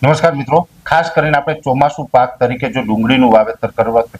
નમસ્કાર મિત્રો, ખાસ કરીને આપણે ચોમાસુ પાક તરીકે જો ડુંગળીનું વાવેતર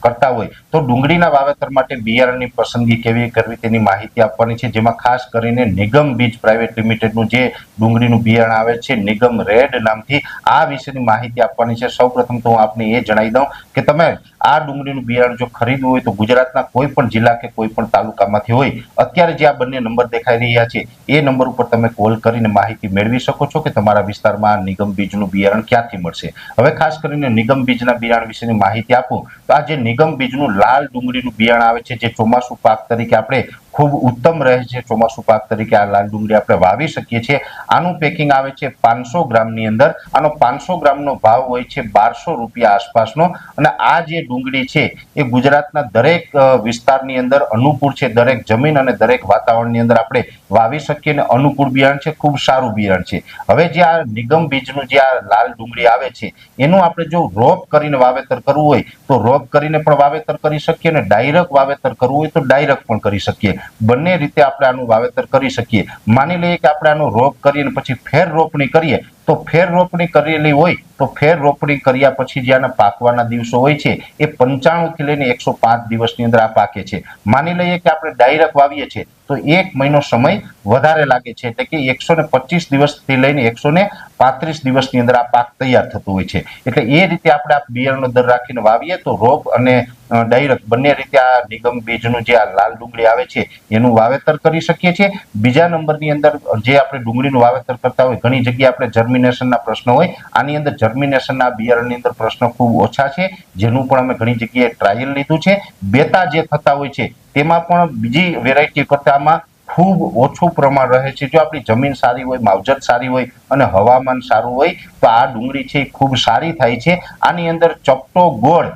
કરતા હોય તો ડુંગળીના વાવેતર માટે બિયારણની પસંદગી કેવી કરવી તેની માહિતી આપવાની છે, જેમાં ખાસ કરીને નિગમ બીજ પ્રાઇવેટ લિમિટેડનું જે ડુંગળીનું બિયારણ આવે છે નિગમ રેડ નામથી, આ વિશેની માહિતી આપવાની છે. સૌપ્રથમ તો હું આપને એ જણાવી દઉં કે તમે આ ડુંગળીનું બિયારણ જો ખરીદવું હોય તો ગુજરાતના કોઈ પણ જિલ્લા કે કોઈ પણ તાલુકામાંથી હોય, અત્યારે જે આ બંને નંબર દેખાઈ રહ્યા છે એ નંબર ઉપર તમે કોલ કરીને માહિતી મેળવી શકો છો કે તમારા વિસ્તારમાં નિગમ બીજનું બિયારણ ક્યાંથી મળશે. હવે ખાસ કરીને નિગમ બીજના બિયારણ વિશેની માહિતી આપું તો આ જે નિગમ બીજનું લાલ ડુંગળીનું બિયારણ આવે છે, જે ચોમાસુ પાક તરીકે આપણે ખૂબ ઉત્તમ રહે છે, ચોમાસુ પાક તરીકે આ લાલ ડુંગળી આપણે વાવી શકીએ છીએ. આનું પેકિંગ આવે છે 500 ગ્રામની અંદર. આનો 500 ગ્રામનો ભાવ હોય છે 1200 રૂપિયા આસપાસનો. અને આ જે ડુંગળી છે એ ગુજરાતના દરેક વિસ્તારની અંદર અનુકૂળ છે, દરેક જમીન અને દરેક વાતાવરણની અંદર આપણે વાવી શકીએ અને અનુકૂળ બિયારણ છે, ખૂબ સારું બિયારણ છે. હવે જે આ નિગમ બીજનું જે આ લાલ ડુંગળી આવે છે એનું આપણે જો રોપ કરીને વાવેતર કરવું હોય તો રોપ કરીને પણ વાવેતર કરી શકીએ અને ડાયરેક્ટ વાવેતર કરવું હોય તો ડાયરેક્ટ પણ કરી શકીએ. બંને રીતે આપણે આનું વાવેતર કરી શકીએ. માની લઈએ કે આપણે આનો રોપ કરીને પછી ફેર રોપણી કરીએ તો ફેર રોપણી કરેલી હોય તો ફેર રોપણી કર્યા પછી જે આના પાકવાના દિવસો હોય છે એ 95 થી લઈને 105 દિવસની અંદર આ પાકે છે. માની લઈએ કે આપણે ડાયરેક્ટ વાવીએ છીએ તો 1 મહિનો સમય વધારે લાગે છે, એટલે કે 125 દિવસથી લઈને 135 દિવસની અંદર આ પાક તૈયાર થતો હોય છે. એટલે એ રીતે આપણે આ બિયારણનો દર રાખીને વાવીએ તો રોપ અને ડાયરેક્ટ બંને રીતે આ નિગમ બીજનું જે આ લાલ ડુંગળી આવે છે એનું વાવેતર કરી શકીએ છીએ. બીજા નંબરની અંદર જે આપણે ડુંગળીનું વાવેતર કરતા હોય ઘણી જગ્યાએ આપણે જર્મિનેશનના પ્રશ્નો હોય, આની અંદર જર્મિનેશનના બિયારણની અંદર પ્રશ્નો ખૂબ ઓછા છે, જેનું પણ અમે ઘણી જગ્યાએ ટ્રાયલ લીધું છે. બેતા જે થતા હોય છે તેમાં પણ બીજી વેરાયટી કરતામાં ખૂબ ઓછું પ્રમાણ રહે છે. જો આપણી જમીન સારી હોય, માવજત સારી હોય અને હવામાન સારું હોય તો આ ડુંગળી છે એ ખૂબ સારી થાય છે. આની અંદર ચપટો ગોળ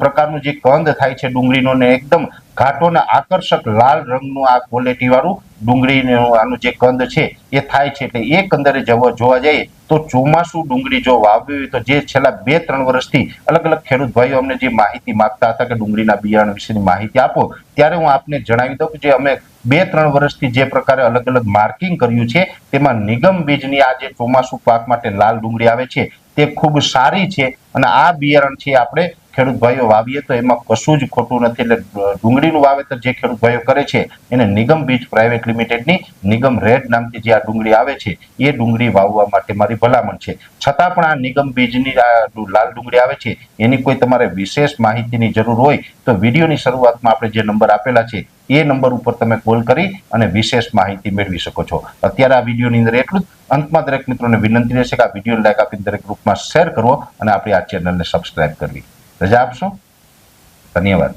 પ્રકારનું જે કંદ થાય છે ડુંગળીનો ને એકદમ ઘાટો ને આકર્ષક લાલ રંગનું આ ક્વોલિટી વાળું ડુંગળીનું આનું જે કંદ છે એ થાય છે. એટલે એ કંદરે જોવા જઈએ તો ચોમાસુ ડુંગળી જો વાવવી હોય તો જે છેલ્લા 2-3 વર્ષથી અલગ અલગ ખેડૂત ભાઈઓ અમને જે માહિતી માંગતા હતા કે ડુંગળીના બિયારણ વિશેની માહિતી આપો, ત્યારે હું આપને જણાવી દઉં કે જે અમે 2-3 વર્ષથી જે પ્રકારે અલગ અલગ માર્કિંગ કર્યું છે તેમાં નિગમ બીજની આ જે ચોમાસુ પાક માટે લાલ ડુંગળી આવે છે તે ખૂબ સારી છે. અને આ બિયારણ છે આપણે ખેડૂત ભાઈઓ વાવીએ તો એમાં કશું જ ખોટું નથી. એટલે ડુંગળીનું વાવેતર જે ખેડૂત ભાઈઓ કરે છે એને નિગમ બીજ પ્રાઇવેટ લિમિટેડની નિગમ રેડ નામથી જે આ ડુંગળી આવે છે એ ડુંગળી વાવવા માટે મારી ભલામણ છે. છતાં પણ આ નિગમ બીજની આ લાલ ડુંગળી આવે છે એની કોઈ તમારે વિશેષ માહિતીની જરૂર હોય તો વિડીયોની શરૂઆતમાં આપણે જે નંબર આપેલા છે એ નંબર ઉપર તમે કોલ કરી અને વિશેષ માહિતી મેળવી શકો છો. અત્યારે આ વિડીયોની અંદર એટલું જ. અંતમાં દરેક મિત્રોને વિનંતી રહેશે કે આ વિડીયોને લાઈક આપીને દરેક ગ્રુપમાં શેર કરવો અને આપણી આ ચેનલને સબસ્ક્રાઇબ કરવી. રજા આપશો. ધન્યવાદ.